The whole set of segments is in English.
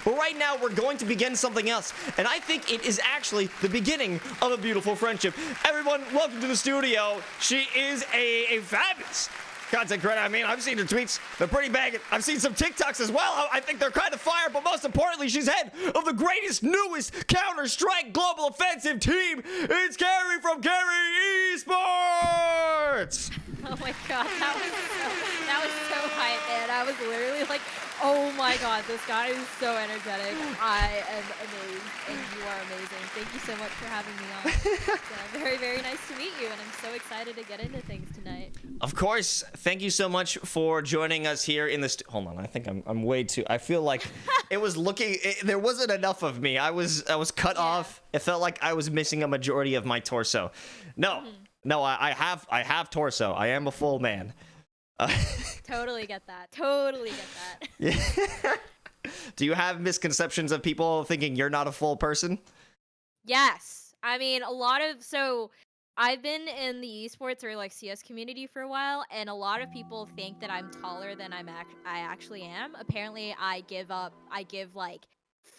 But right now, we're going to begin something else. And I think it is actually the beginning of a beautiful friendship. Everyone, welcome to the studio. She is a fabulous content creator. I mean, I've seen her tweets. They're pretty banging. I've seen some TikToks as well. I think they're kind of fire, but most importantly, she's head of the greatest, newest Counter-Strike global offensive team. It's Kari from kariESPORTS! Oh my god, that was so hype, man. I was literally like, oh my god, this guy is so energetic. I am amazed, and you are amazing. Thank you so much for having me on. It's very, very nice to meet you, and I'm so excited to get into things tonight. Of course. Thank you so much for joining us here in this. Hold on, I think I'm way too. I feel like it was looking. There wasn't enough of me. I was cut off. It felt like I was missing a majority of my torso. No. No, I have torso. I am a full man. Totally get that. Totally get that. Yeah. Do you have misconceptions of people thinking you're not a full person? Yes. I mean, so I've been in the esports or like CS community for a while, and a lot of people think that I'm taller than I actually am. Apparently, I give like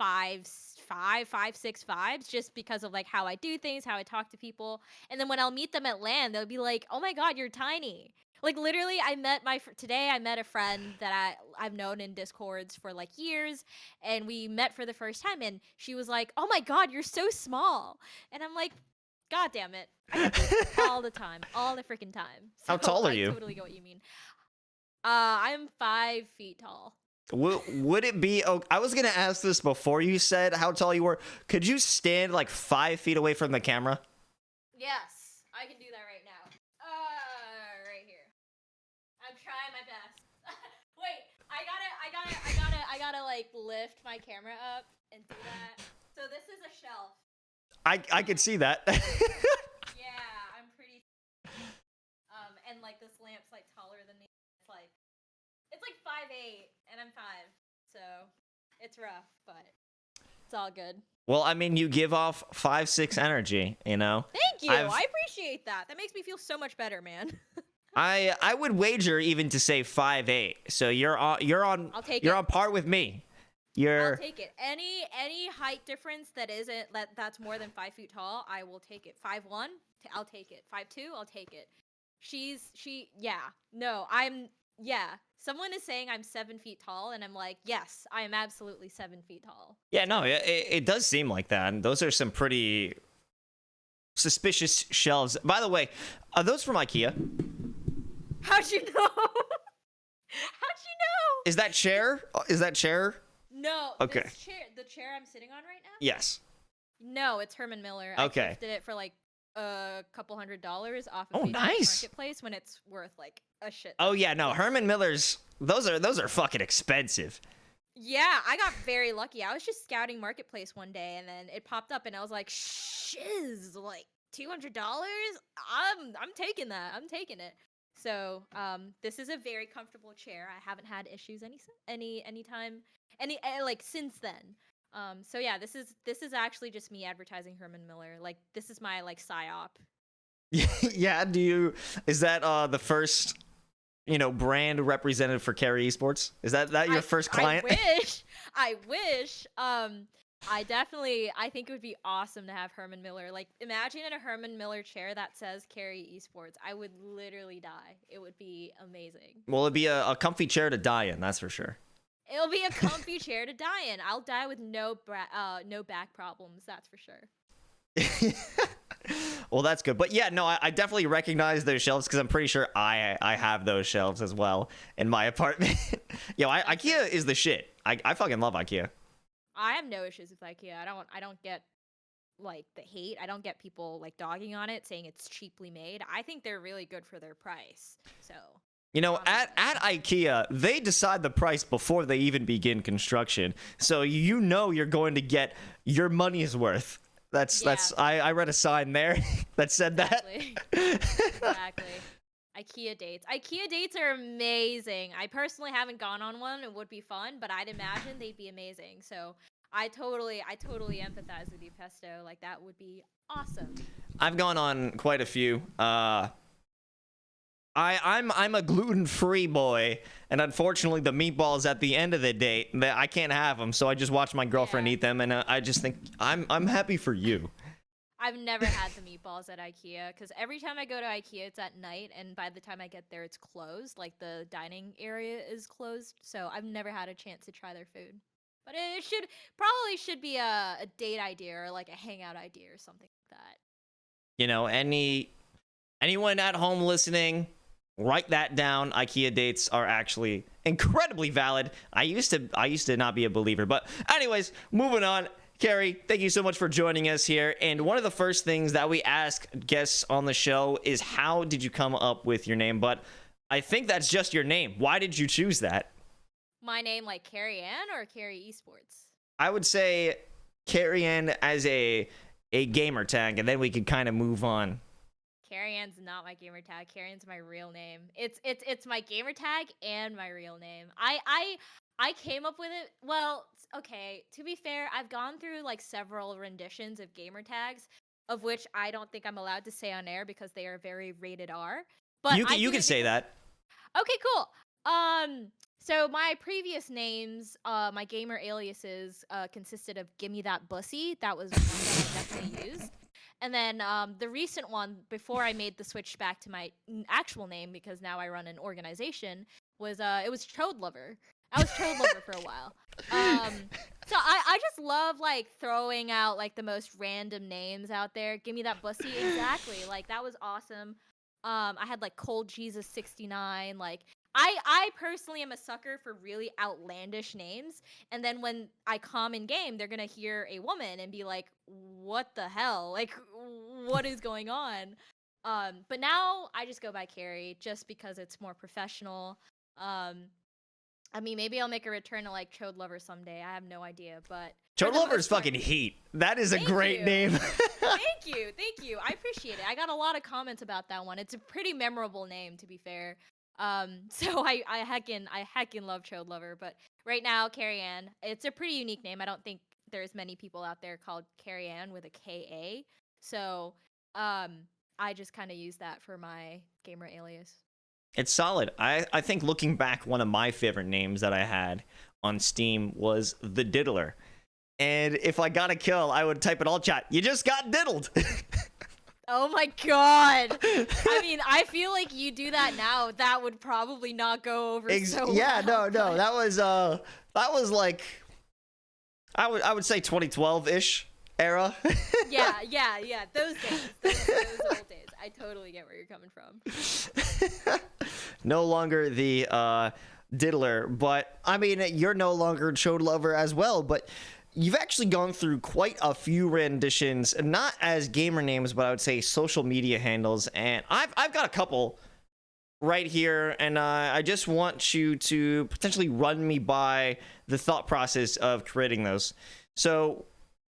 5'6" just because of like how I do things, how I talk to people. And then when I'll meet them at LAN, they'll be like, "Oh my god, you're tiny." Like literally, today I met a friend that I've known in Discords for like years, and we met for the first time, and she was like, "Oh my god, you're so small." And I'm like, "God damn it. I get this all the time, all the freaking time." So How tall are you? I totally get what you mean. I'm 5 feet tall. Would it be? Oh, I was gonna ask this before you said how tall you were. Could you stand like 5 feet away from the camera? Yes, I can do that right now. Right here. I'm trying my best. Wait, I gotta like lift my camera up and do that. So this is a shelf. I could see that. Yeah, I'm pretty. And like this lamp's like taller than me. It's like 5'8", and I'm 5, so it's rough, but it's all good. Well, I mean, you give off 5'6" energy, you know. Thank you. I appreciate that. That makes me feel so much better, man. I would wager even to say 5'8". So you're on I'll take you're it. on par with me. I'll take it. Any height difference that's more than 5 feet tall, I will take it. 5'1", I'll take it. 5'2", I'll take it. Yeah. Someone is saying I'm 7 feet tall, and I'm like, yes, I am absolutely 7 feet tall. Yeah, no, it does seem like that. And those are some pretty suspicious shelves. By the way, are those from IKEA? How'd you know? How'd you know? Is that chair? No. Okay. The chair I'm sitting on right now? Yes. No, it's Herman Miller. Okay. I gifted it for like a couple $100 off of Oh, Facebook nice. Marketplace when it's worth like a shit. Oh yeah, no, Herman Miller's. Those are fucking expensive. Yeah, I got very lucky. I was just scouting Marketplace one day, and then it popped up, and I was like, shiz, like $200? I'm taking that. I'm taking it. So, this is a very comfortable chair. I haven't had issues since then. So yeah, this is actually just me advertising Herman Miller. Like, this is my like psyop. Yeah. Is that the first, brand represented for kariESPORTS? Is that your first client? I wish. I think it would be awesome to have Herman Miller. Like, imagine in a Herman Miller chair that says kariESPORTS. I would literally die. It would be amazing. Well, it'd be a comfy chair to die in, that's for sure. It'll be a comfy chair to die in. I'll die with no back problems, that's for sure. Well, that's good. But yeah, no, I definitely recognize those shelves because I'm pretty sure I have those shelves as well in my apartment. IKEA is the shit. I fucking love IKEA. I have no issues with IKEA. I don't get like the hate. I don't get people like dogging on it, saying it's cheaply made. I think they're really good for their price. So at IKEA, they decide the price before they even begin construction. So you're going to get your money's worth. I read a sign there that said that. Exactly. IKEA dates are amazing. I personally haven't gone on one. It would be fun, but I'd imagine they'd be amazing. So I totally empathize with you, Pesto. Like, that would be awesome. I've gone on quite a few. I'm a gluten-free boy, and unfortunately, the meatballs at the end of the day, I can't have them. So I just watch my girlfriend Yeah. eat them, and I just think I'm happy for you. I've never had the meatballs at IKEA because every time I go to IKEA, it's at night, and by the time I get there, it's closed. Like the dining area is closed, so I've never had a chance to try their food. But it should be a date idea or like a hangout idea or something like that. You know, anyone at home listening, write that down. IKEA dates are actually incredibly valid. I used to not be a believer, but anyways, moving on. Kari, thank you so much for joining us here. And one of the first things that we ask guests on the show is, how did you come up with your name? But I think that's just your name. Why did you choose that? My name, like kariAN or kariESPORTS? I would say kariAN as a gamer tag, and then we could kind of move on. kariAN's not my gamer tag. kariAN's my real name. It's my gamer tag and my real name. I came up with it. Well, okay, to be fair, I've gone through like several renditions of gamer tags, of which I don't think I'm allowed to say on air because they are very rated R. But You can say that. Okay, cool. So my previous names, my gamer aliases, consisted of "Gimme That Bussy." That was one that I definitely used. And then the recent one, before I made the switch back to my actual name, because now I run an organization, was it was Chode Lover. I was Chode Lover for a while. So I just love like throwing out like the most random names out there. Give me that bussy, exactly. Like that was awesome. I had like Cold Jesus 69. Like I personally am a sucker for really outlandish names. And then when I come in game, they're gonna hear a woman and be like, "What the hell? Like, what is going on?" But now I just go by Kari just because it's more professional. Um, I mean, maybe I'll make a return to like Chode Lover someday. I have no idea, but Chode Lover is fucking heat. That is a great name. Thank you. I appreciate it. I got a lot of comments about that one. It's a pretty memorable name, to be fair. So I heckin' love Chode Lover, but right now, kariAN, it's a pretty unique name. I don't think there's many people out there called kariAN with a K-A. So, I just kind of use that for my gamer alias. It's solid. I think looking back, one of my favorite names that I had on Steam was the Diddler. And if I got a kill, I would type it all chat, "You just got diddled." Oh my god. I mean, I feel like you do that now, that would probably not go over so yeah, well. no. That was like I would say 2012-ish era. Yeah. Those days. Those old days. I totally get where you're coming from. No longer the Diddler, but I mean, you're no longer Chode Lover as well, but you've actually gone through quite a few renditions, not as gamer names, but I would say social media handles, and I've got a couple right here, and I just want you to potentially run me by the thought process of creating those. So,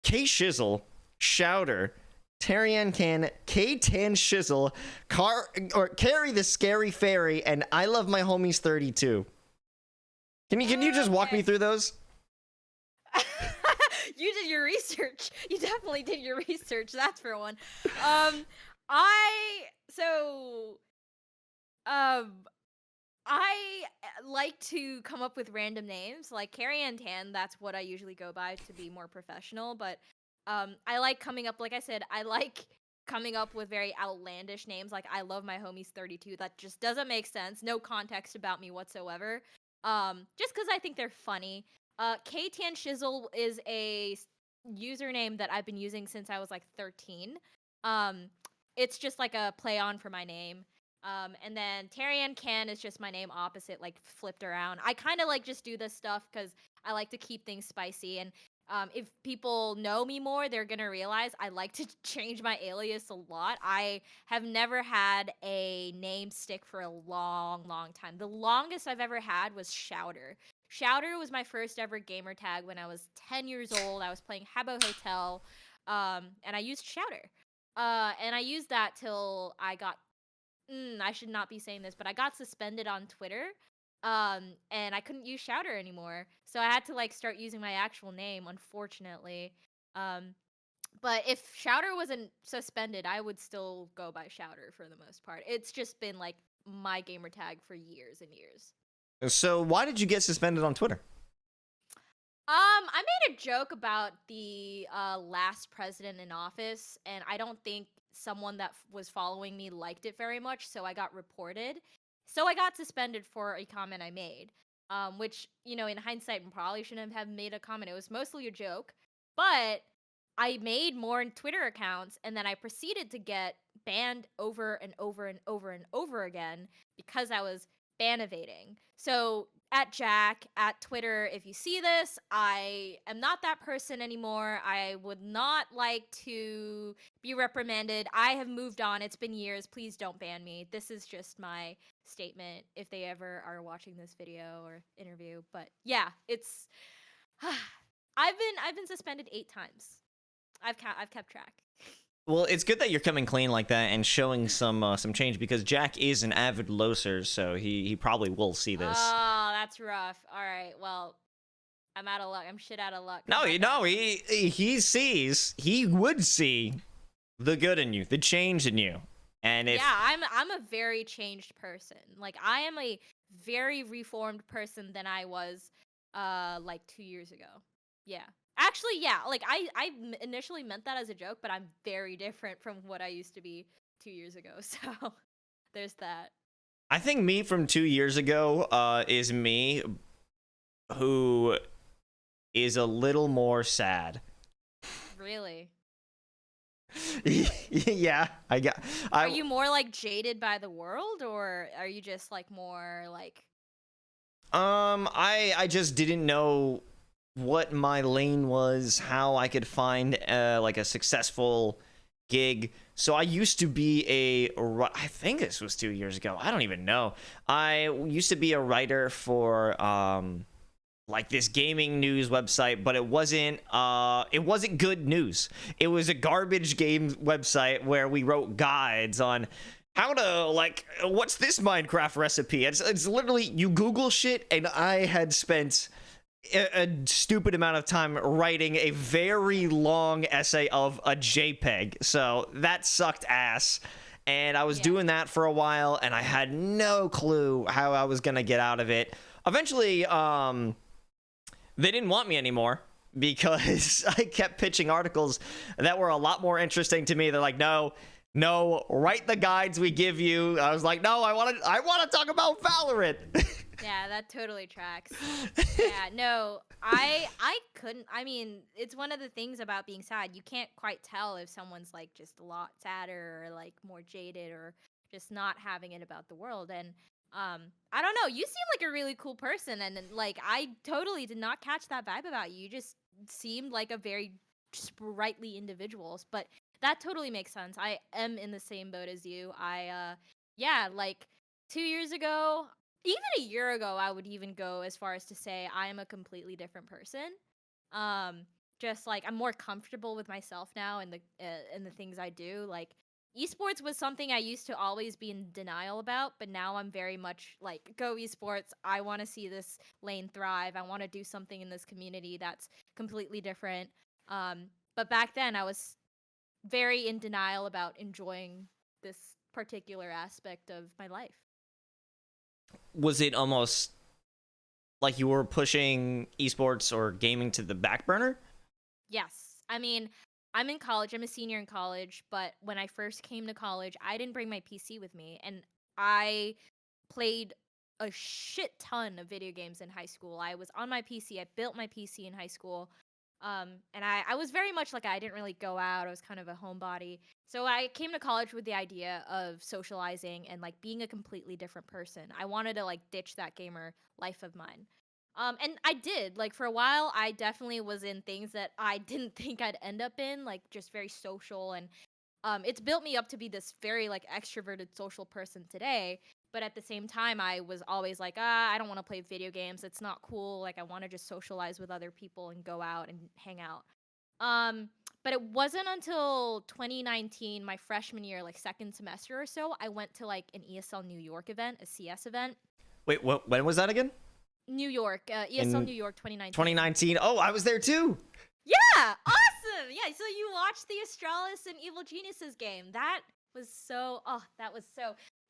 K Shizzle, Shouter, Tarian Can, K Tan Shizzle, Kari the Scary Fairy, and I Love My Homies 32. Can you just walk me through those? You did your research. You definitely did your research. That's for one. I like to come up with random names, like Carrie Ann Tan. That's what I usually go by to be more professional. But I like coming up, like I said, I like coming up with very outlandish names. Like I Love My Homies 32. That just doesn't make sense. No context about me whatsoever. Just because I think they're funny. K Tan Shizzle is a username that I've been using since I was like 13. It's just like a play on for my name. And then Tarian Can is just my name opposite, like flipped around. I kind of like just do this stuff because I like to keep things spicy. And if people know me more, they're going to realize I like to change my alias a lot. I have never had a name stick for a long, long time. The longest I've ever had was Shouter. Shouter was my first ever gamer tag when I was 10 years old. I was playing Habbo Hotel, and I used Shouter. And I used that till I got I should not be saying this, but I got suspended on Twitter. And I couldn't use Shouter anymore. So I had to like start using my actual name, unfortunately. Um, but if Shouter wasn't suspended, I would still go by Shouter for the most part. It's just been like my gamer tag for years and years. So why did you get suspended on Twitter? I made a joke about the last president in office, and I don't think someone that was following me liked it very much, so I got reported. So I got suspended for a comment I made, which, in hindsight, probably shouldn't have made a comment. It was mostly a joke, but I made more Twitter accounts, and then I proceeded to get banned over and over and over and over again because I was ban evading. So at Jack, at Twitter, if you see this, I am not that person anymore. I would not like to be reprimanded. I have moved on. It's been years. Please don't ban me. This is just my statement if they ever are watching this video or interview. But yeah, it's I've been suspended 8 times. I've kept track. Well, it's good that you're coming clean like that and showing some change, because Jack is an avid loser, so he probably will see this. Oh, that's rough. All right, well, I'm out of luck. I'm shit out of luck. No, he would see the good in you, the change in you, and if I'm a very changed person. Like, I am a very reformed person than I was like 2 years ago. Yeah. Actually, yeah, like I initially meant that as a joke, but I'm very different from what I used to be 2 years ago. So there's that. I think me from 2 years ago is me who is a little more sad. Really? Yeah, Are you more like jaded by the world, or are you just like more like I just didn't know what my lane was, how I could find like a successful gig. So I used to be I think this was 2 years ago, I don't even know. I used to be a writer for like this gaming news website, but it wasn't good news. It was a garbage game website where we wrote guides on how to, like, what's this Minecraft recipe. It's literally, you Google shit, and I had spent a stupid amount of time writing a very long essay of a JPEG, so that sucked ass. And I was doing that for a while, and I had no clue how I was gonna get out of it. Eventually, they didn't want me anymore because I kept pitching articles that were a lot more interesting to me. They're like, no, write the guides we give you. I was like, no, I want to talk about Valorant. Yeah, that totally tracks. Yeah, no, I couldn't. I mean, it's one of the things about being sad. You can't quite tell if someone's like just a lot sadder or like more jaded or just not having it about the world. And I don't know. You seem like a really cool person, and like I totally did not catch that vibe about you. You just seemed like a very sprightly individual. But that totally makes sense. I am in the same boat as you. Yeah, like 2 years ago. Even a year ago, I would even go as far as to say I am a completely different person. Just like I'm more comfortable with myself now and the things I do. Like esports was something I used to always be in denial about, but now I'm very much like go esports. I want to see this lane thrive. I want to do something in this community that's completely different. But back then I was very in denial about enjoying this particular aspect of my life. Was it almost like you were pushing esports or gaming to the back burner? Yes. I mean, I'm in college. I'm a senior in college, but when I first came to college, I didn't bring my PC with me, and I played a shit ton of video games in high school. I was on my PC. I built my PC in high school. And I was very much like I didn't really go out. I was kind of a homebody. So I came to college with the idea of socializing and like being a completely different person. I wanted to like ditch that gamer life of mine. And I did. Like for a while, I definitely was in things that I didn't think I'd end up in, like just very social, and it's built me up to be this very like extroverted social person today. But at the same time, I was always like, I don't want to play video games. It's not cool. Like I want to just socialize with other people and go out and hang out. But it wasn't until 2019, my freshman year, like second semester or so, I went to like an ESL New York event, a CS event. Wait, when was that again? New York, ESL New York 2019. 2019. Oh, I was there too. Yeah, awesome. Yeah, so you watched the Astralis and Evil Geniuses game. That was so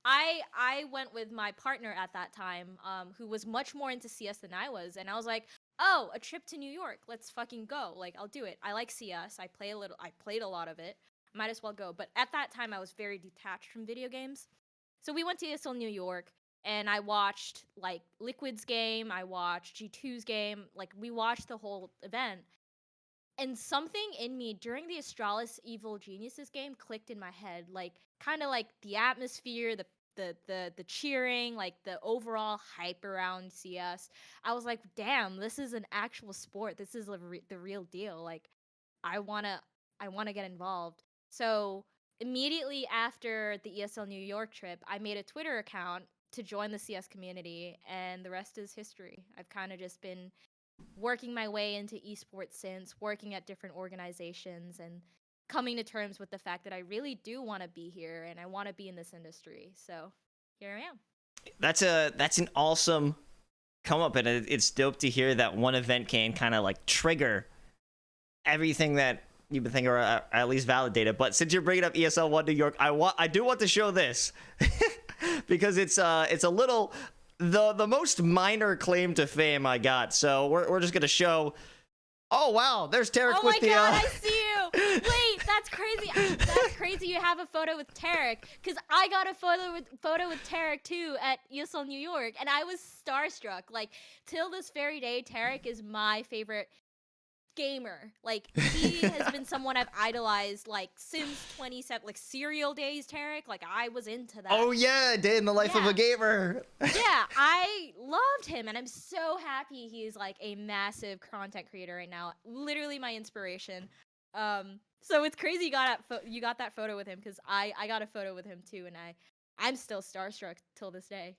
I went with my partner at that time, who was much more into CS than I was, and I was like, "Oh, a trip to New York. Let's fucking go. Like, I'll do it. I like CS. I played a lot of it. Might as well go." But at that time, I was very detached from video games. So we went to ESL New York, and I watched like Liquid's game. I watched G2's game. Like, we watched the whole event. And something in me during the Astralis Evil Geniuses game clicked in my head, like kind of like the atmosphere, the cheering, like the overall hype around CS. I was like, damn, this is an actual sport. This is the real deal. Like, I wanna I wanna get involved. So immediately after the ESL New York trip, I made a Twitter account to join the CS community, and the rest is history. I've kind of just been working my way into esports since, working at different organizations, and coming to terms with the fact that I really do want to be here and I want to be in this industry. So here I am. That's an awesome come up, and it's dope to hear that one event can kind of like trigger everything that you've been thinking, or at least validate it. But since you're bringing up ESL One New York, I do want to show this because it's a little the most minor claim to fame I got. So we're just gonna show. Oh wow, there's Tarek Oh with my the. god, I see you. Wait, that's crazy. That's crazy. You have a photo with Tarek, because I got a photo with Tarek too at ESL New York, and I was starstruck. Like, till this very day, Tarek is my favorite gamer. Like, he has been someone I've idolized like since 27, like serial days. Tarek, like, I was into that. Oh yeah, day in the life of a gamer. Yeah, I loved him, and I'm so happy he's like a massive content creator right now. Literally my inspiration. So it's crazy you got that photo with him, because I got a photo with him too, and I'm still starstruck till this day.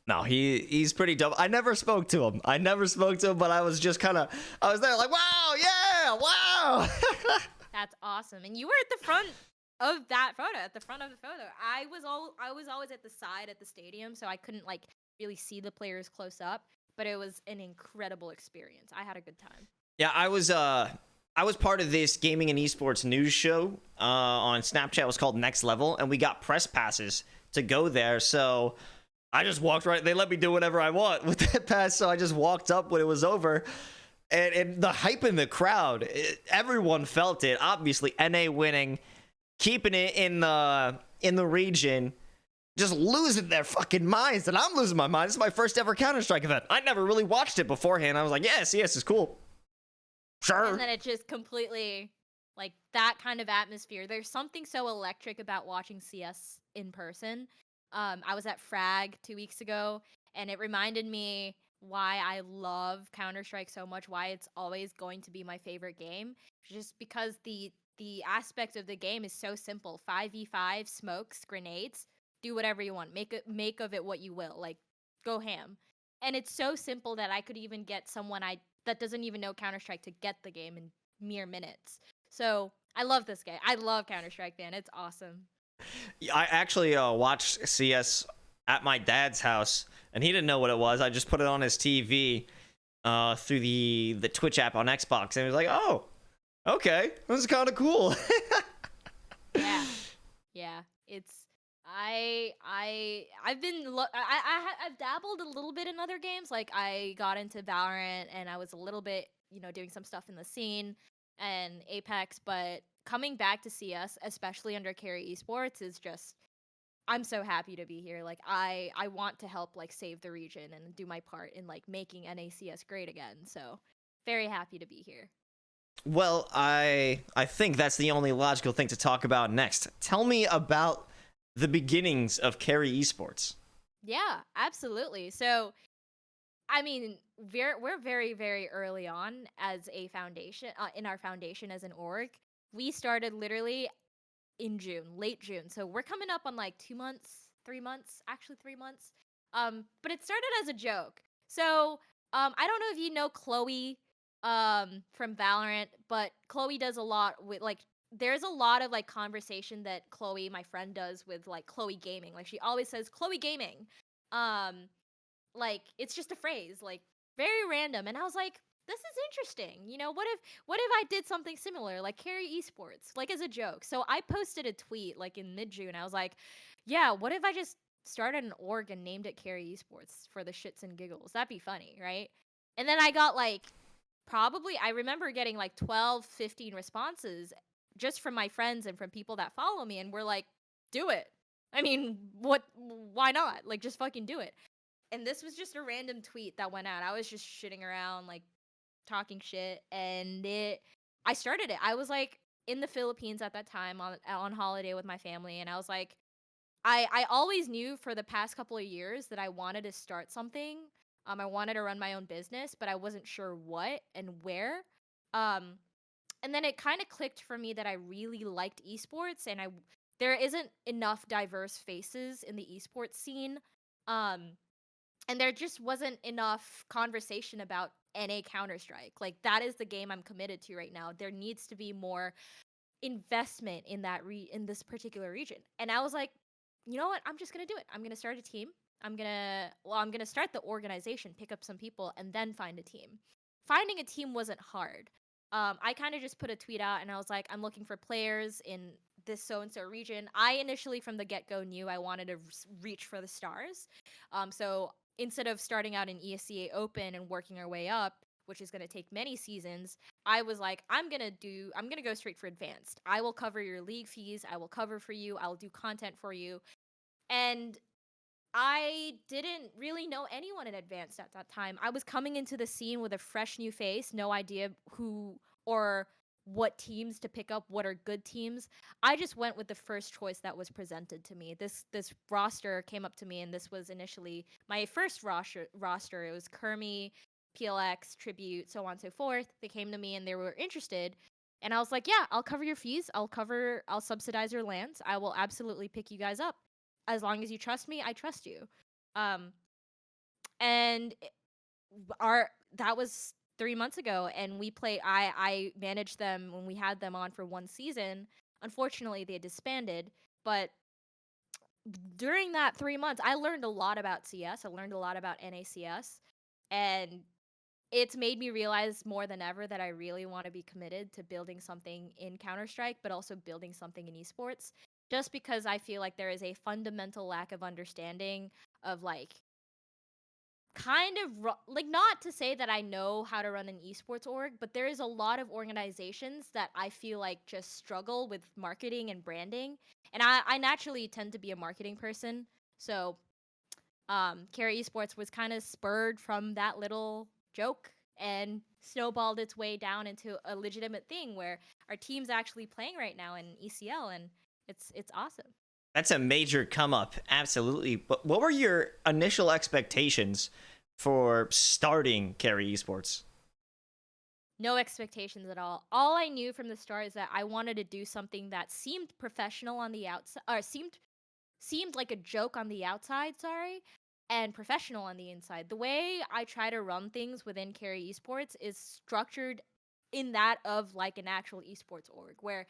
No, he's pretty dope. I never spoke to him, but I was just I was there like, wow, yeah, wow. That's awesome. And you were at the front of that photo, at the front of the photo. I was always at the side at the stadium, so I couldn't like really see the players close up, but it was an incredible experience. I had a good time. Yeah, I was part of this gaming and esports news show on Snapchat. It was called Next Level, and we got press passes to go there. So I just walked right. They let me do whatever I want with that pass, so I just walked up when it was over. And the hype in the crowd, everyone felt it. Obviously, NA winning, keeping it in the region, just losing their fucking minds. And I'm losing my mind. This is my first ever Counter-Strike event. I never really watched it beforehand. I was like, yeah, CS is cool. Sure. And then it just completely, like, that kind of atmosphere. There's something so electric about watching CS in person. I was at Frag 2 weeks ago, and it reminded me why I love Counter-Strike so much, why it's always going to be my favorite game. Just because the aspect of the game is so simple. 5v5, smokes, grenades, do whatever you want. Make of it what you will. Like, go ham. And it's so simple that I could even get someone that doesn't even know Counter-Strike to get the game in mere minutes. So I love this game. I love Counter-Strike, man. It's awesome. I actually watched CS at my dad's house, and he didn't know what it was. I just put it on his TV through the Twitch app on Xbox, and he was like, "Oh, okay, this is kind of cool." Yeah. It's I've dabbled a little bit in other games. Like, I got into Valorant, and I was a little bit, doing some stuff in the scene and Apex, but coming back to CS, especially under kariESPORTS, is just, I'm so happy to be here. Like, I want to help like save the region and do my part in like making NACS great again. So very happy to be here. Well, I think that's the only logical thing to talk about next. Tell me about the beginnings of kariESPORTS. Yeah, absolutely. So, I mean, we're very, very early on as a foundation, in our foundation as an org. We started literally in June, late June. So we're coming up on like 2 months, 3 months, actually 3 months. But it started as a joke. So, I don't know if you know Chloe, from Valorant, but Chloe does a lot with like, there's a lot of like conversation that Chloe, my friend, does with like Chloe Gaming. Like, she always says Chloe Gaming. Like, it's just a phrase, like, very random. And I was like, this is interesting. What if I did something similar, like kariESPORTS, like as a joke? So I posted a tweet like in mid-June. I was like, yeah, what if I just started an org and named it kariESPORTS for the shits and giggles. That'd be funny, right? And then I got like I remember getting like 12, 15 responses just from my friends and from people that follow me, and we're like, do it. I mean, why not? Like, just fucking do it. And this was just a random tweet that went out. I was just shitting around, like, talking shit, and I started it. I was like in the Philippines at that time on holiday with my family, and I was like, I always knew for the past couple of years that I wanted to start something. I wanted to run my own business, but I wasn't sure what and where. Um, and then it kind of clicked for me that I really liked esports, and there isn't enough diverse faces in the esports scene. Um, and there just wasn't enough conversation about NA Counter Strike. Like, that is the game I'm committed to right now. There needs to be more investment in in this particular region. And I was like, you know what? I'm just gonna do it. I'm gonna start a team. I'm gonna start the organization, pick up some people, and then find a team. Finding a team wasn't hard. I kind of just put a tweet out and I was like, I'm looking for players in this so and so region. I initially from the get go knew I wanted to reach for the stars. So instead of starting out in ESCA Open and working our way up, which is going to take many seasons, I was like, I'm going to go straight for advanced. I will cover your league fees. I will cover for you. I'll do content for you. And I didn't really know anyone in advanced at that time. I was coming into the scene with a fresh new face, no idea who or what teams to pick up, what are good teams. I just went with the first choice that was presented to me. This roster came up to me, and this was initially my first roster. It was Kermi, PLX, Tribute, so on and so forth. They came to me and they were interested. And I was like, yeah, I'll cover your fees. I'll subsidize your lands. I will absolutely pick you guys up. As long as you trust me, I trust you. Um, and our that was 3 months ago, and we play. I managed them when we had them on for one season. Unfortunately, they disbanded, but during that 3 months, I learned a lot about CS. I learned a lot about NACS, and it's made me realize more than ever that I really want to be committed to building something in Counter Strike, but also building something in esports. Just because I feel like there is a fundamental lack of understanding of like like, not to say that I know how to run an esports org, but there is a lot of organizations that I feel like just struggle with marketing and branding. And I naturally tend to be a marketing person. So kariESPORTS was kind of spurred from that little joke and snowballed its way down into a legitimate thing where our team's actually playing right now in ECL, and it's awesome. That's a major come up, absolutely. But what were your initial expectations for starting kariESPORTS? No expectations at all. All I knew from the start is that I wanted to do something that seemed professional on the outside, or seemed like a joke on the outside, sorry, and professional on the inside. The way I try to run things within kariESPORTS is structured in that of like an actual esports org, where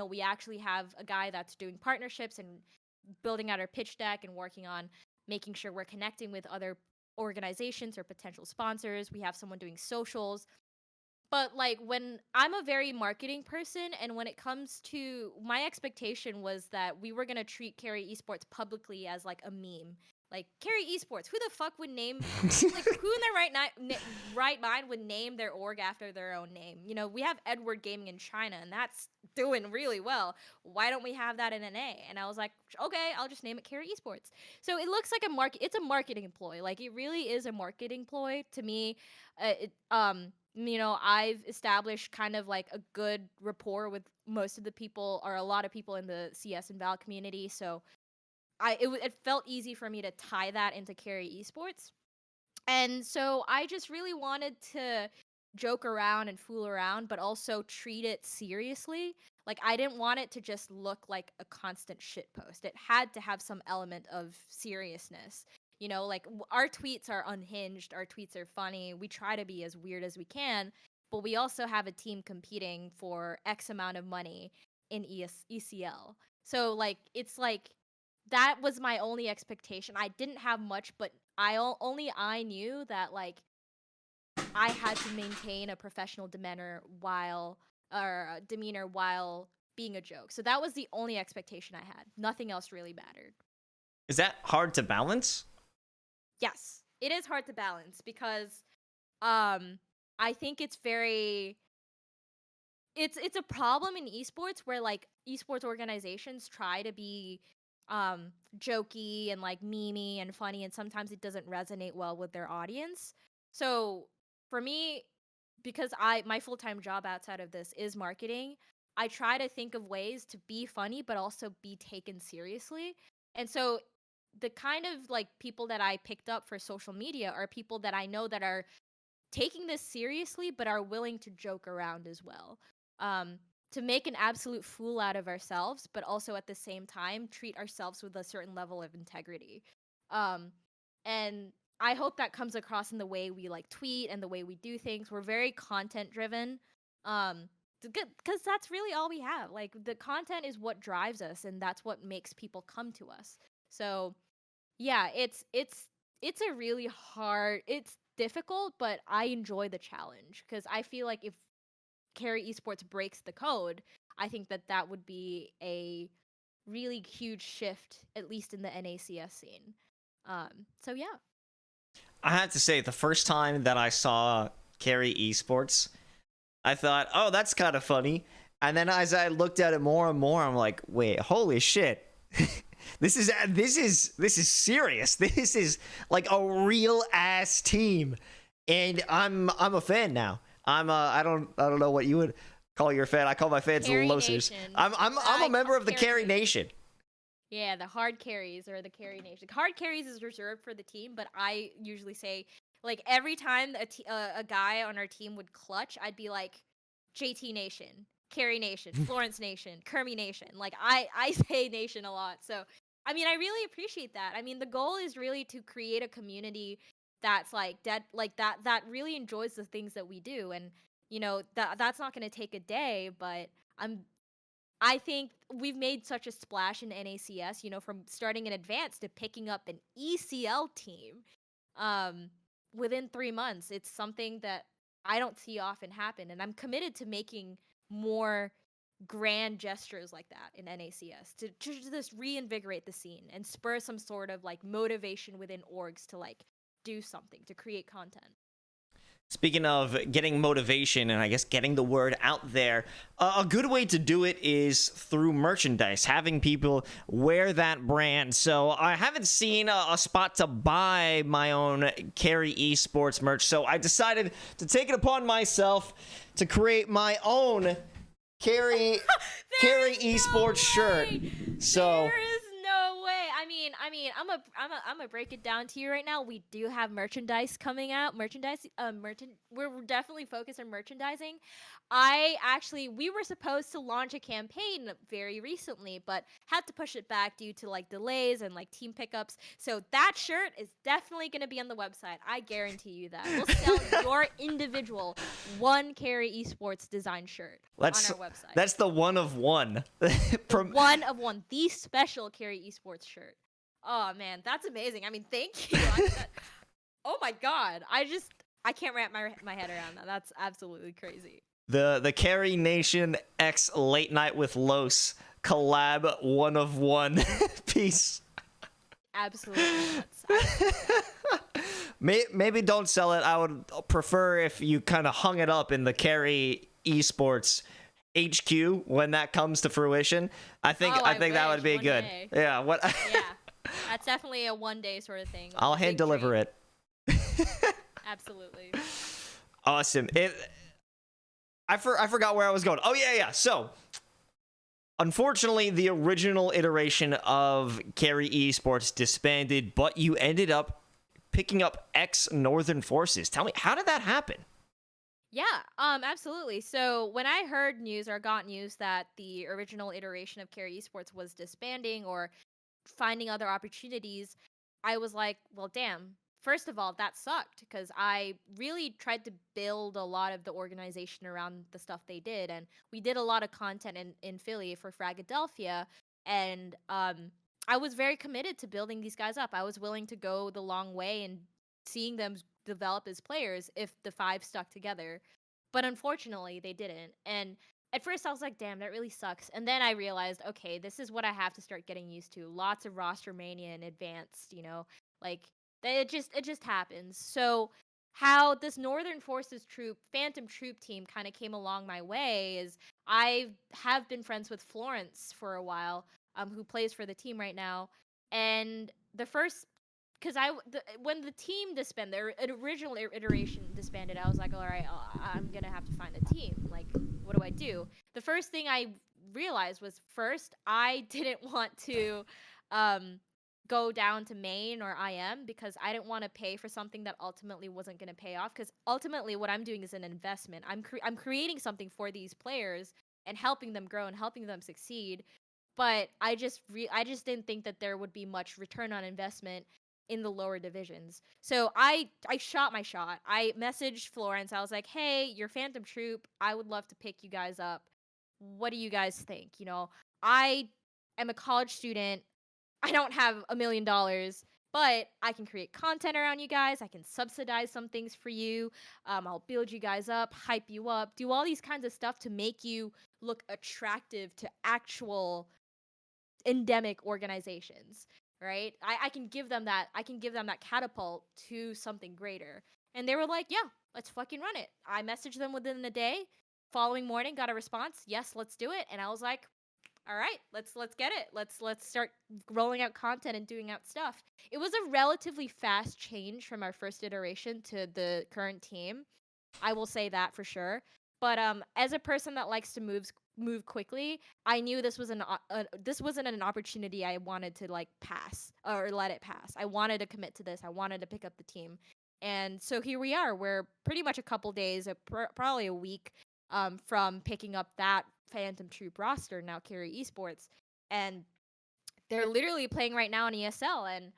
we actually have a guy that's doing partnerships and building out our pitch deck and working on making sure we're connecting with other organizations or potential sponsors. We have someone doing socials. But like, when I'm a very marketing person, and when it comes to my expectation was that we were gonna treat kariESPORTS publicly as like a meme. Like, kariESPORTS, who the fuck would name like, who in their right mind would name their org after their own name? We have Edward Gaming in China, and that's doing really well. Why don't we have that in NA? And I was like, okay, I'll just name it kariESPORTS. So it looks like it's a marketing ploy. Like, it really is a marketing ploy to me. I've established kind of like a good rapport with most of the people, or a lot of people in the CS and Val community. So it felt easy for me to tie that into kariESPORTS. And so I just really wanted to joke around and fool around, but also treat it seriously. Like, I didn't want it to just look like a constant shit post. It had to have some element of seriousness. Like, our tweets are unhinged, our tweets are funny. We try to be as weird as we can, but we also have a team competing for X amount of money in ECL. So, like, it's like that was my only expectation. I didn't have much, but only I knew that like I had to maintain a professional demeanor while being a joke. So that was the only expectation I had. Nothing else really mattered. Is that hard to balance? Yes, it is hard to balance because um I think it's very it's a problem in esports where like esports organizations try to be um jokey and like memey and funny, and sometimes it doesn't resonate well with their audience. So for me, because I my full-time job outside of this is marketing, I try to think of ways to be funny but also be taken seriously. And so the kind of like people that I picked up for social media are people that I know that are taking this seriously but are willing to joke around as well. Um, to make an absolute fool out of ourselves, but also at the same time treat ourselves with a certain level of integrity. Um, and I hope that comes across in the way we like tweet and the way we do things. We're very content driven. Um, because that's really all we have. Like the content is what drives us, and that's what makes people come to us. So yeah, it's a really hard, it's difficult, but I enjoy the challenge because I feel like if Kari Esports breaks the code, I think that that would be a really huge shift, at least in the NACS scene. So yeah. I have to say, the first time that I saw Kari Esports, I thought, oh, that's kind of funny. And then as I looked at it more and more, I'm like, wait, holy shit. This is serious. This is like a real ass team. And I'm a fan now. I don't know what you would call your fan. I call my fans Kari losers. Nation. I'm a member of the Kari Kari Nation. Yeah, the hard carries or the Kari Nation. Hard carries is reserved for the team, but I usually say like every time a guy on our team would clutch, I'd be like JT Nation, Kari Nation, Florence Nation, Kermi Nation. Like I say Nation a lot. So I mean, I really appreciate that. I mean, the goal is really to create a community that's like that really enjoys the things that we do, and you know that's not going to take a day, but I think we've made such a splash in NACS, you know, from starting in advanced to picking up an ECL team um, within 3 months. It's something that I don't see often happen. And I'm committed to making more grand gestures like that in NACS to just reinvigorate the scene and spur some sort of like motivation within orgs to like do something, to create content. Speaking of getting motivation and I guess getting the word out there, a good way to do it is through merchandise, having people wear that brand. So I haven't seen a spot to buy my own Kari Esports merch, so I decided to take it upon myself to create my own Kari Esports shirt. So there is no way. I'm gonna break it down to you right now. We do have merchandise coming out. We're definitely focused on merchandising. We were supposed to launch a campaign very recently, but had to push it back due to like delays and like team pickups. So that shirt is definitely gonna be on the website. I guarantee you that. We'll sell your individual one Kari Esports design shirt on our website. That's the one of one. One of one, the special Kari Esports shirt. Oh man, that's amazing. I mean, thank you. Oh my god, I can't wrap my head around that. That's absolutely crazy. The Kari Nation X Late Night with Los collab one of one piece. Absolutely nuts. Maybe don't sell it. I would prefer if you kind of hung it up in the Kari Esports HQ when that comes to fruition. I think that would be good. Day. Yeah. What? Yeah, that's definitely a one day sort of thing. I'll hand deliver it. Absolutely. Awesome. I forgot where I was going. Oh yeah. So, unfortunately, the original iteration of Kari Esports disbanded, but you ended up picking up X Northern Forces. Tell me, how did that happen? Yeah, absolutely. So when I heard news or got news that the original iteration of Kari Esports was disbanding or finding other opportunities, I was like, well, damn. First of all, that sucked because I really tried to build a lot of the organization around the stuff they did. And we did a lot of content in Philly for Fragadelphia. And I was very committed to building these guys up. I was willing to go the long way and seeing them develop as players if the five stuck together. But unfortunately, they didn't. And at first I was like, damn, that really sucks. And then I realized, okay, this is what I have to start getting used to. Lots of roster mania and advanced, like it just happens. So how this Northern Forces troop, Phantom Troop team kind of came along my way is I have been friends with Florence for a while, who plays for the team right now. And the first because when the team disbanded, their original iteration disbanded, I was like, all right, I'm gonna have to find a team. Like, what do I do? The first thing I realized was first I didn't want to um, go down to main or IM because I didn't want to pay for something that ultimately wasn't gonna pay off. Because ultimately, what I'm doing is an investment. I'm creating something for these players and helping them grow and helping them succeed. But I just didn't think that there would be much return on investment in the lower divisions. So I shot my shot. I messaged Florence. I was like, "Hey, you're Phantom Troop. I would love to pick you guys up. What do you guys think?" I am a college student. I don't have $1 million, but I can create content around you guys. I can subsidize some things for you. I'll build you guys up, hype you up, do all these kinds of stuff to make you look attractive to actual endemic organizations, right? I can give them that. I can give them that catapult to something greater. And they were like, yeah, let's fucking run it. I messaged them within a day. Following morning, got a response. Yes, let's do it. And I was like, all right, let's get it. Let's start rolling out content and doing out stuff. It was a relatively fast change from our first iteration to the current team. I will say that for sure. But as a person that likes to move quickly, I knew this wasn't an opportunity I wanted to like pass or let it pass. I wanted to commit to this. I wanted to pick up the team, and so here we are. We're pretty much a couple days, probably a week, from picking up that Phantom Troop roster now, kariESPORTS, and they're literally playing right now in ESL, and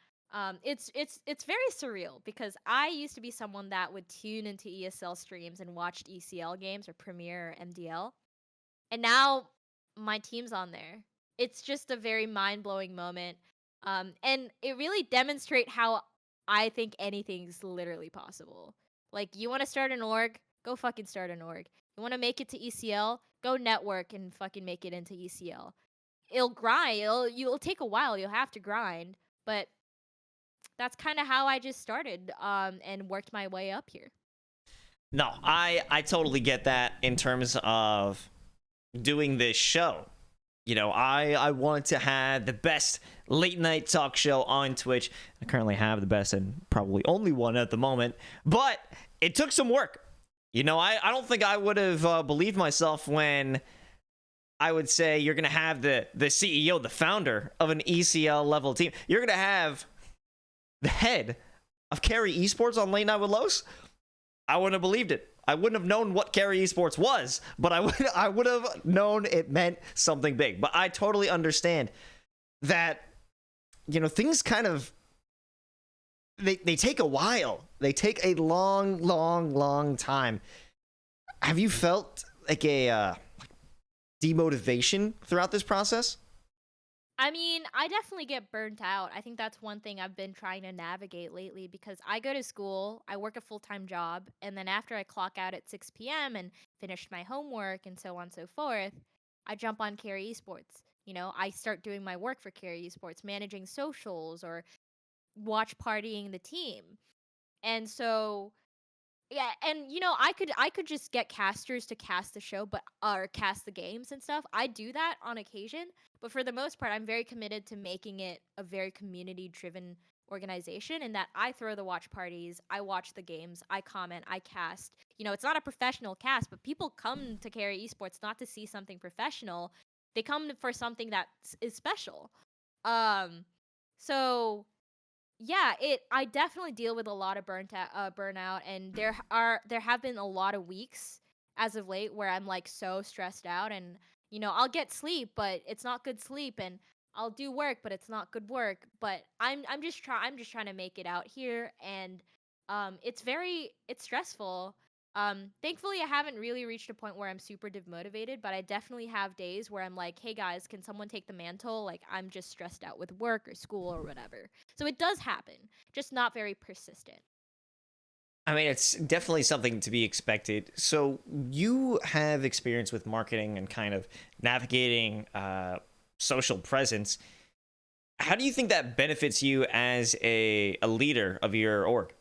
it's very surreal because I used to be someone that would tune into ESL streams and watched ECL games or Premier or MDL, and now my team's on there. It's just a very mind-blowing moment. And it really demonstrate how I think anything's literally possible. Like you want to start an org, go fucking start an org. You want to make it to ECL, go network and fucking make it into ECL. It'll grind. You'll take a while. You'll have to grind, but that's kind of how I just started and worked my way up here. No, I totally get that in terms of doing this show. I wanted to have the best late night talk show on Twitch. I currently have the best and probably only one at the moment, but it took some work. I don't think I would have believed myself when I would say you're going to have the CEO, the founder of an ECL level team. You're going to have the head of kariESPORTS on Late Night with Los. I wouldn't have believed it. I wouldn't have known what kariESPORTS was, but I would have known it meant something big. But I totally understand that, things kind of, they take a while. They take a long, long, long time. Have you felt like a demotivation throughout this process? I mean, I definitely get burnt out. I think that's one thing I've been trying to navigate lately because I go to school, I work a full-time job, and then after I clock out at 6 p.m. and finish my homework and so on and so forth, I jump on kariESPORTS. I start doing my work for kariESPORTS, managing socials or watch partying the team. And so yeah, and I could just get casters to cast the show, but or cast the games and stuff. I do that on occasion, but for the most part, I'm very committed to making it a very community-driven organization, and that I throw the watch parties, I watch the games, I comment, I cast. It's not a professional cast, but people come to kariESPORTS not to see something professional. They come for something that is special. Um, so yeah, I definitely deal with a lot of burnout, and there have been a lot of weeks as of late where I'm like so stressed out, and I'll get sleep, but it's not good sleep, and I'll do work, but it's not good work. But I'm just trying to make it out here, and it's stressful. Thankfully, I haven't really reached a point where I'm super demotivated, but I definitely have days where I'm like, hey guys, can someone take the mantle? Like, I'm just stressed out with work or school or whatever. So it does happen, just not very persistent. I mean, it's definitely something to be expected. So you have experience with marketing and kind of navigating social presence. How do you think that benefits you as a leader of your org?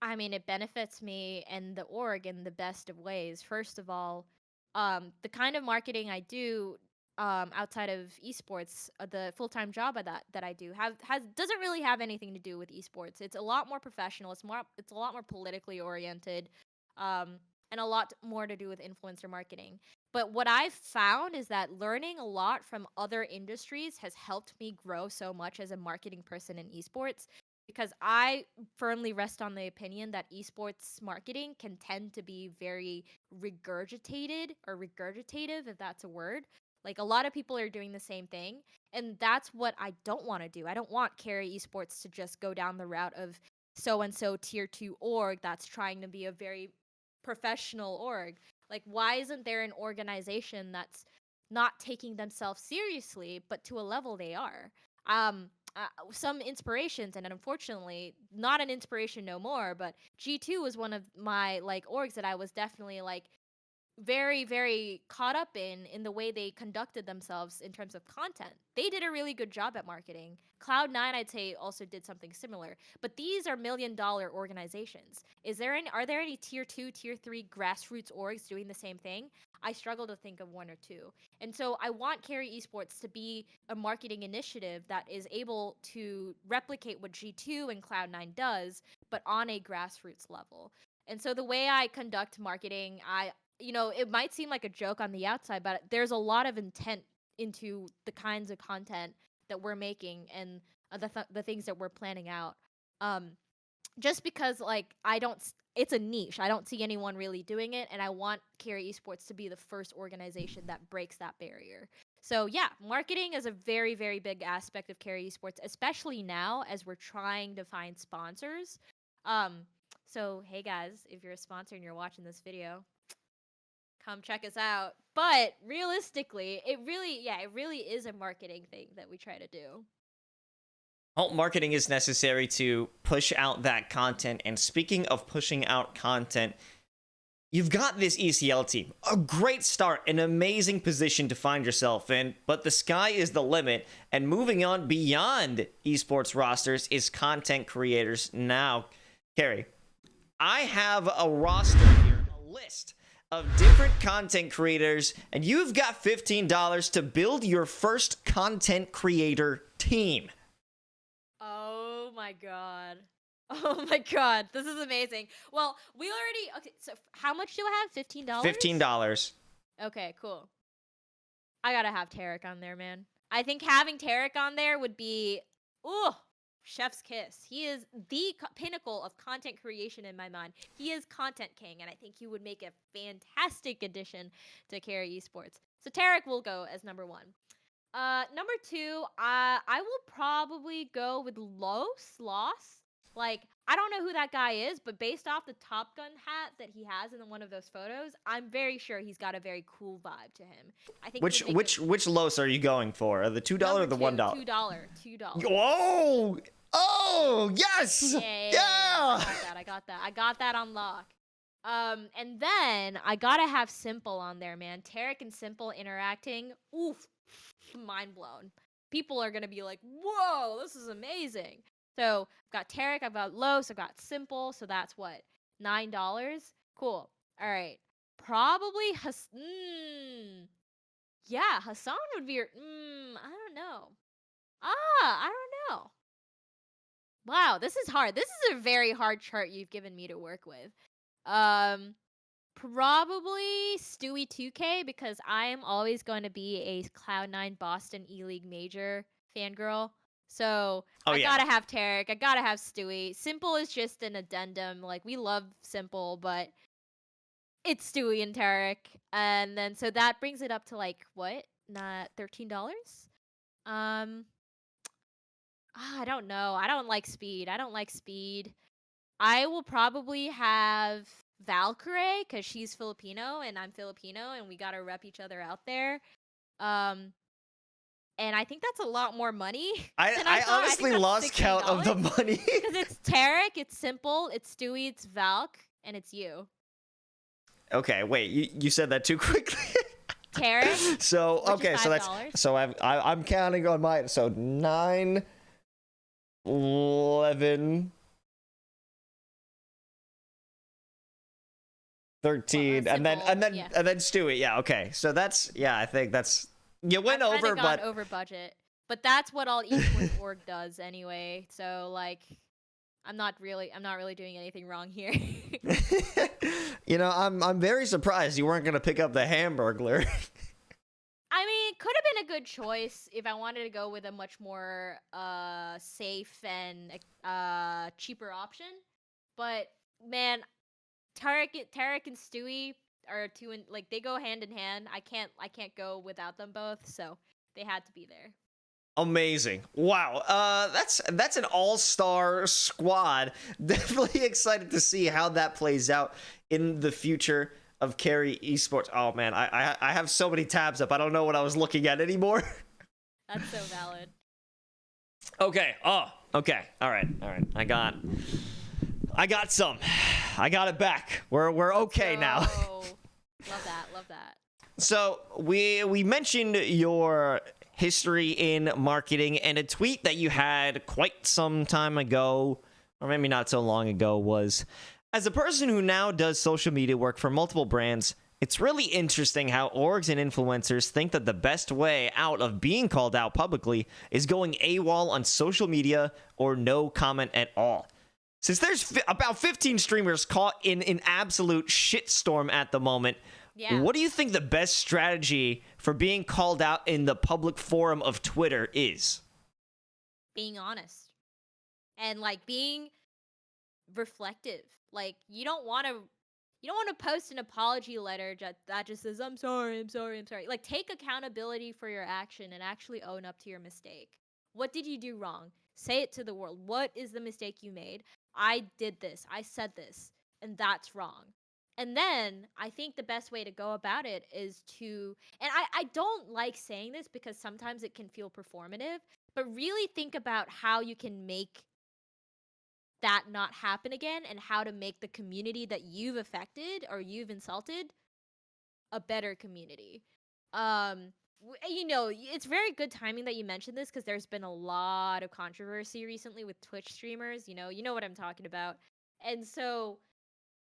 I mean, it benefits me and the org in the best of ways. First of all, the kind of marketing I do outside of esports, the full-time job that I do has doesn't really have anything to do with esports. It's a lot more professional. It's a lot more politically oriented, um, and a lot more to do with influencer marketing. But what I've found is that learning a lot from other industries has helped me grow so much as a marketing person in esports because I firmly rest on the opinion that esports marketing can tend to be very regurgitated or regurgitative, if that's a word. Like a lot of people are doing the same thing. And that's what I don't want to do. I don't want Kari Esports to just go down the route of so and so tier 2 org that's trying to be a very professional org. Like, why isn't there an organization that's not taking themselves seriously, but to a level they are? Some inspirations, and unfortunately not an inspiration no more, but G2 was one of my like orgs that I was definitely like very very caught up in the way they conducted themselves in terms of content. They did a really good job at marketing. Cloud9 I'd say also did something similar, but these are $1 million organizations. Are there any tier 2 tier 3 grassroots orgs doing the same thing? I struggle to think of one or two. And so I want Kari Esports to be a marketing initiative that is able to replicate what G2 and Cloud9 does, but on a grassroots level. And so the way I conduct marketing, it might seem like a joke on the outside, but there's a lot of intent into the kinds of content that we're making and the things that we're planning out. Um, just because like it's a niche. I don't see anyone really doing it, and I want Kari Esports to be the first organization that breaks that barrier. So yeah, marketing is a very very big aspect of Kari Esports, especially now as we're trying to find sponsors. Um, so hey guys, if you're a sponsor and you're watching this video, come check us out. But realistically, it really is a marketing thing that we try to do. Well, marketing is necessary to push out that content. And speaking of pushing out content, you've got this ECL team. A great start, an amazing position to find yourself in, but the sky is the limit. And moving on beyond esports rosters is content creators. Now, Kari, I have a roster here, a list of different content creators, and you've got $15 to build your first content creator team. Oh my god. Oh my god. This is amazing. Well, we already okay, so how much do I have? $15? $15. Okay, cool. I gotta have Tarek on there, man. I think having Tarek on there would be, ooh, chef's kiss. He is the pinnacle of content creation in my mind. He is content king, and I think he would make a fantastic addition to Kari Esports. So Tarek will go as number one. Number two, I will probably go with Loss. Like, I don't know who that guy is, but based off the Top Gun hat that he has in one of those photos, I'm very sure he's got a very cool vibe to him. I think Which Los are you going for? The $2 or the $1? $2. Whoa! Oh, yes! Yeah. I got that on lock. And then I gotta have Simple on there, man. Tarek and Simple interacting. Oof. Mind blown. People are gonna be like, whoa, this is amazing. So I've got Tarek, I've got Los, I've got Simple, so that's what? $9? Cool. Alright. Probably yeah, Hassan would be I don't know. I don't know. Wow, this is hard. This is a very hard chart you've given me to work with. Probably Stewie 2K because I'm always going to be a Cloud9 Boston E-League Major fangirl. So Oh, I yeah. gotta have Tarek. I gotta have Stewie. Simple is just an addendum. Like, we love Simple, but it's Stewie and Tarek. And then so that brings it up to like what? Not $13? I don't know. I don't like speed. I will probably have Valkyrie because she's Filipino and I'm Filipino and we gotta rep each other out there. Um, and I think that's a lot more money than I thought. I think honestly that's lost count of the $16. money. Because it's Tarek, it's Simple, it's Stewie, it's Valk, and it's you. Okay, wait, you said that too quickly. Tarek. So Which is okay, so that's $5. so I'm counting on my so 9, 11, 13, and then yeah. and then Stewie. Yeah, okay. So that's I think that's you went I've over, gone but over budget. But that's what all esports org does anyway. So like, I'm not really doing anything wrong here. you know, I'm very surprised you weren't gonna pick up the Hamburglar. I mean, it could have been a good choice if I wanted to go with a much more safe and cheaper option. But man, Tarek and Stewie are like they go hand in hand. I can't go without them both, so they had to be there. Amazing. Wow. That's an all-star squad. Definitely excited to see how that plays out in the future of kariESPORTS. Oh man, I have so many tabs up. I don't know what I was looking at anymore. That's so valid. Okay. Oh, okay. All right. I got some. I got it back. We're okay now. Love that. So we mentioned your history in marketing, and a tweet that you had quite some time ago, or maybe not so long ago, was, as a person who now does social media work for multiple brands, it's really interesting how orgs and influencers think that the best way out of being called out publicly is going AWOL on social media or no comment at all. Since there's about 15 streamers caught in an absolute shitstorm at the moment, what do you think the best strategy for being called out in the public forum of Twitter is? Being honest. And like being reflective. Like you don't want to post an apology letter that just says I'm sorry. Like take accountability for your action and actually own up to your mistake. What did you do wrong? Say it to the world. What is the mistake you made? I did this. I said this, and that's wrong. And then I think the best way to go about it is to, and I don't like saying this because sometimes it can feel performative, but really think about how you can make that not happen again and how to make the community that you've affected or you've insulted a better community. You know, it's very good timing that you mentioned this because there's been a lot of controversy recently with Twitch streamers. You know what I'm talking about. And so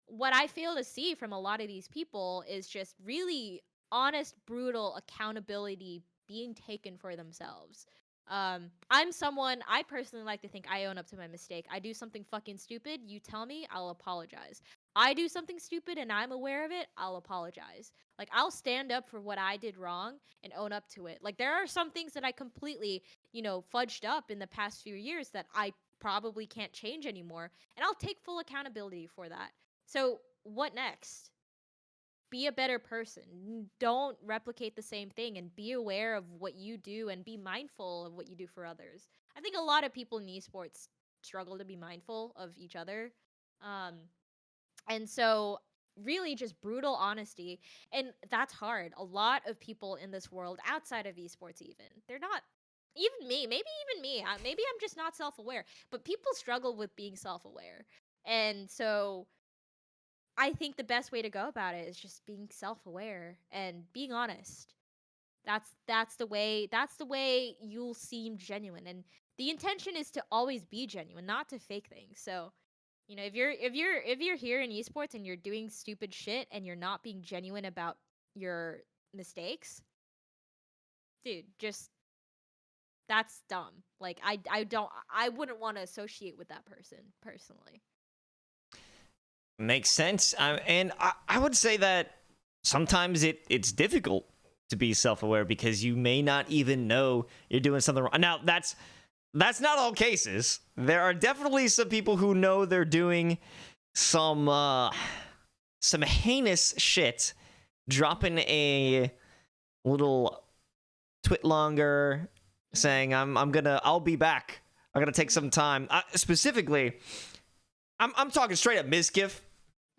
what I fail to see from a lot of these people is just really honest, brutal accountability being taken for themselves. I'm someone, I personally like to think I own up to my mistake. I do something fucking stupid, you tell me, I'll apologize. I do something stupid and I'm aware of it, I'll apologize. Like, I'll stand up for what I did wrong and own up to it. Like, there are some things that I completely, fudged up in the past few years that I probably can't change anymore. And I'll take full accountability for that. So, what next? Be a better person. Don't replicate the same thing and be aware of what you do and be mindful of what you do for others. I think a lot of people in esports struggle to be mindful of each other. And so really just brutal honesty, and that's hard. A lot of people in this world outside of esports, they're not, even me, maybe even me, maybe I'm just not self-aware, but people struggle with being self-aware. And so I think the best way to go about it is just being self-aware and being honest. That's the way you'll seem genuine, and the intention is to always be genuine, not to fake things. So, if you're here in esports and you're doing stupid shit and you're not being genuine about your mistakes, dude, just that's dumb. Like I wouldn't want to associate with that person personally. Makes sense. And I would say that sometimes it's difficult to be self-aware because you may not even know you're doing something wrong. Now, that's not all cases. There are definitely some people who know they're doing some heinous shit, dropping a little twit longer saying I'll be back. I'm gonna take some time. Specifically, I'm talking straight up misgift.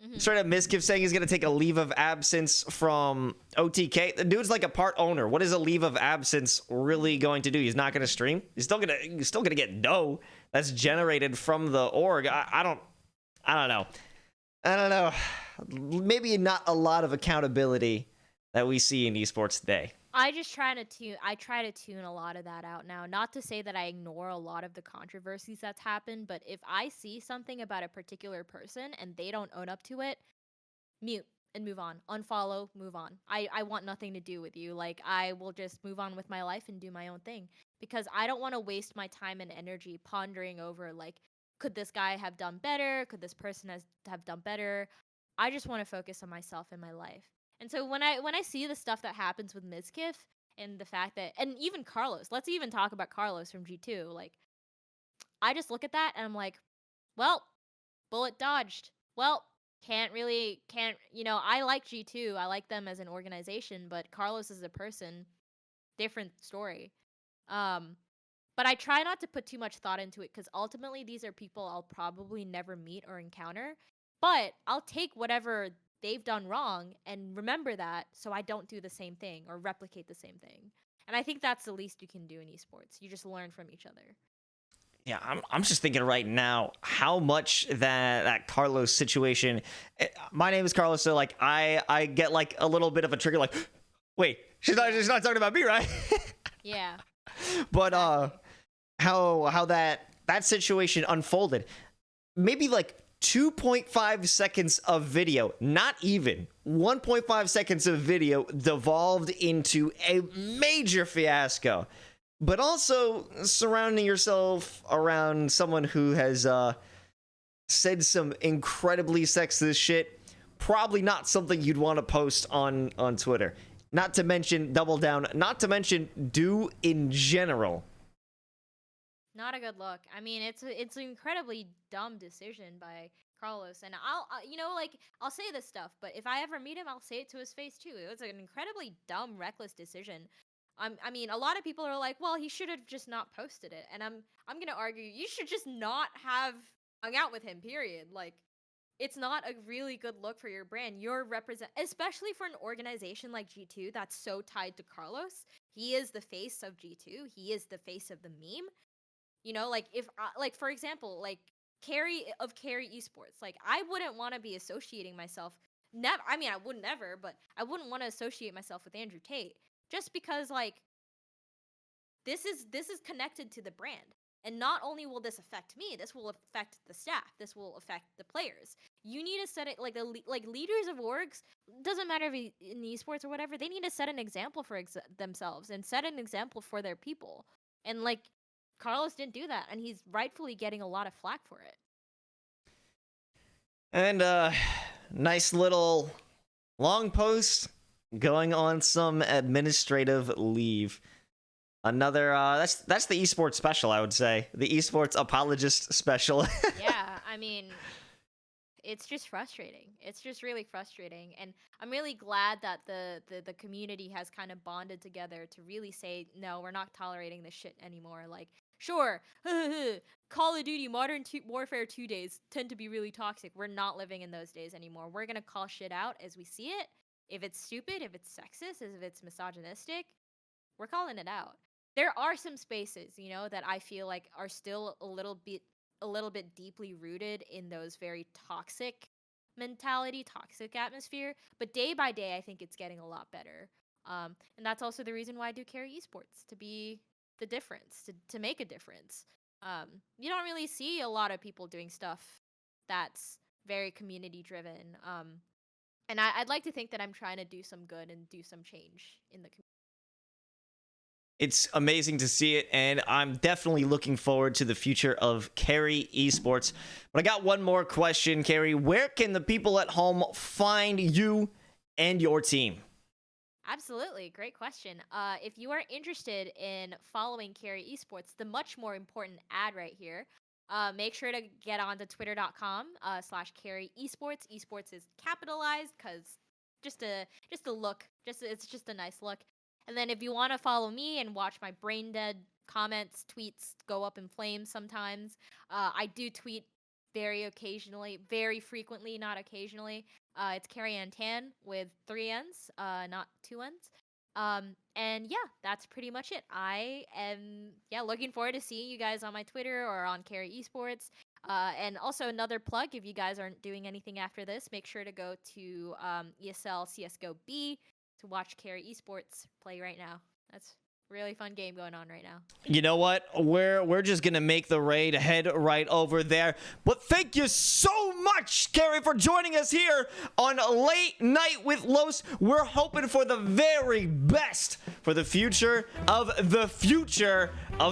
Hmm. Straight up Miskiff saying he's gonna take a leave of absence from OTK. The dude's like a part owner. What is a leave of absence really going to do? He's not gonna stream. He's still gonna get dough that's generated from the org. I don't know. I don't know. Maybe not a lot of accountability that we see in esports today. I just try to tune. I try to tune a lot of that out now. Not to say that I ignore a lot of the controversies that's happened, but if I see something about a particular person and they don't own up to it, mute and move on. Unfollow, move on. I want nothing to do with you. Like, I will just move on with my life and do my own thing, because I don't want to waste my time and energy pondering over, like, could this guy have done better? Could this person have done better? I just want to focus on myself and my life. And so when I see the stuff that happens with Mizkif and the fact that, and even Carlos, let's even talk about Carlos from G2. Like, I just look at that and I'm like, well, bullet dodged. Well, can't I like G2. I like them as an organization, but Carlos as a person, different story. Um but I try not to put too much thought into it, cuz ultimately these are people I'll probably never meet or encounter, but I'll take whatever they've done wrong and remember that, so I don't do the same thing or replicate the same thing. And I think that's the least you can do in esports. You just learn from each other. Yeah, I'm just thinking right now how much that Carlos situation. My name is Carlos, so like I get like a little bit of a trigger, like, wait, she's not talking about me, right? Yeah. But Exactly. how that situation unfolded, maybe like 2.5 seconds of video, not even 1.5 seconds of video, devolved into a major fiasco. But also surrounding yourself around someone who has said some incredibly sexist shit, probably not something you'd want to post on Twitter. Not to mention double down, not to mention do in general. Not a good look. I mean, it's an incredibly dumb decision by Carlos, and like, I'll say this stuff, but if I ever meet him, I'll say it to his face too. It was an incredibly dumb, reckless decision. I mean, a lot of people are like, well, he should have just not posted it, and I'm gonna argue you should just not have hung out with him. Period. Like, it's not a really good look for your brand. You're especially for an organization like G2 that's so tied to Carlos. He is the face of G2. He is the face of the meme. Like, if like, for example, like, kariESPORTS, like, I wouldn't want to be associating myself, never, I mean, I wouldn't ever, but I wouldn't want to associate myself with Andrew Tate, just because, like, this is connected to the brand. And not only will this affect me, this will affect the staff, this will affect the players. You need to set it, like, like, leaders of orgs, doesn't matter if in esports or whatever, they need to set an example for themselves and set an example for their people. And, like, Carlos didn't do that, and he's rightfully getting a lot of flack for it. And nice little long post going on some administrative leave. Another that's the esports special, I would say. The esports apologist special. Yeah, I mean, it's just frustrating. It's just really frustrating, and I'm really glad that the community has kind of bonded together to really say, no, we're not tolerating this shit anymore. Like, sure, Call of Duty Warfare 2 days tend to be really toxic. We're not living in those days anymore. We're gonna call shit out as we see it. If it's stupid, if it's sexist, if it's misogynistic, we're calling it out. There are some spaces, that I feel like are still a little bit deeply rooted in those very toxic mentality, toxic atmosphere. But day by day, I think it's getting a lot better. And that's also the reason why I do kariESPORTS, to be the difference, to make a difference. You don't really see a lot of people doing stuff that's very community driven. And I'd like to think that I'm trying to do some good and do some change in the community. It's amazing to see it, and I'm definitely looking forward to the future of kariESPORTS. But I got one more question, Kari. Where can the people at home find you and your team? Absolutely. Great question. If you are interested in following kariESPORTS, the much more important ad right here, make sure to get on to twitter.com /kariESPORTS. Esports is capitalized because just a look. It's just a nice look. And then if you want to follow me and watch my brain dead comments, tweets go up in flames sometimes, I do tweet very occasionally, very frequently, not occasionally. It's Kari and Tan with 3 N's, not 2 N's. And yeah, that's pretty much it. I am looking forward to seeing you guys on my Twitter or on kariESPORTS. And also another plug, if you guys aren't doing anything after this, make sure to go to ESL CSGO B to watch kariESPORTS play right now. That's a really fun game going on right now. You know what? We're just gonna make the raid, head right over there. But thank you so much, Kari, for joining us here on Late Night with Los. We're hoping for the very best for the future of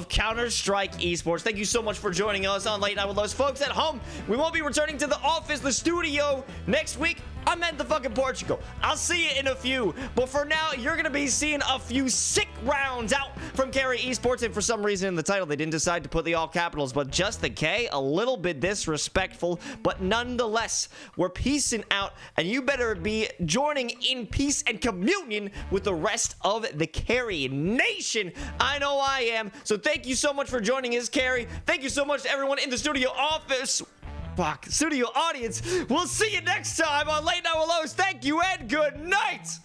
Counter-Strike esports. Thank you so much for joining us on Late Night with Los. Folks at home, we won't be returning to the office, the studio, next week. I'm at the fucking Portugal. I'll see you in a few. But for now, you're going to be seeing a few sick rounds out from kariESPORTS. And for some reason in the title, they didn't decide to put the all capitals, but just the K. A little bit disrespectful. But nonetheless, we're peacing out. And you better be joining in peace and communion with the rest of the Kari Nation. I know I am. So thank you so much for joining us, Kari. Thank you so much to everyone in the studio office. Studio audience. We'll see you next time on Late Night with Los. Thank you and good night.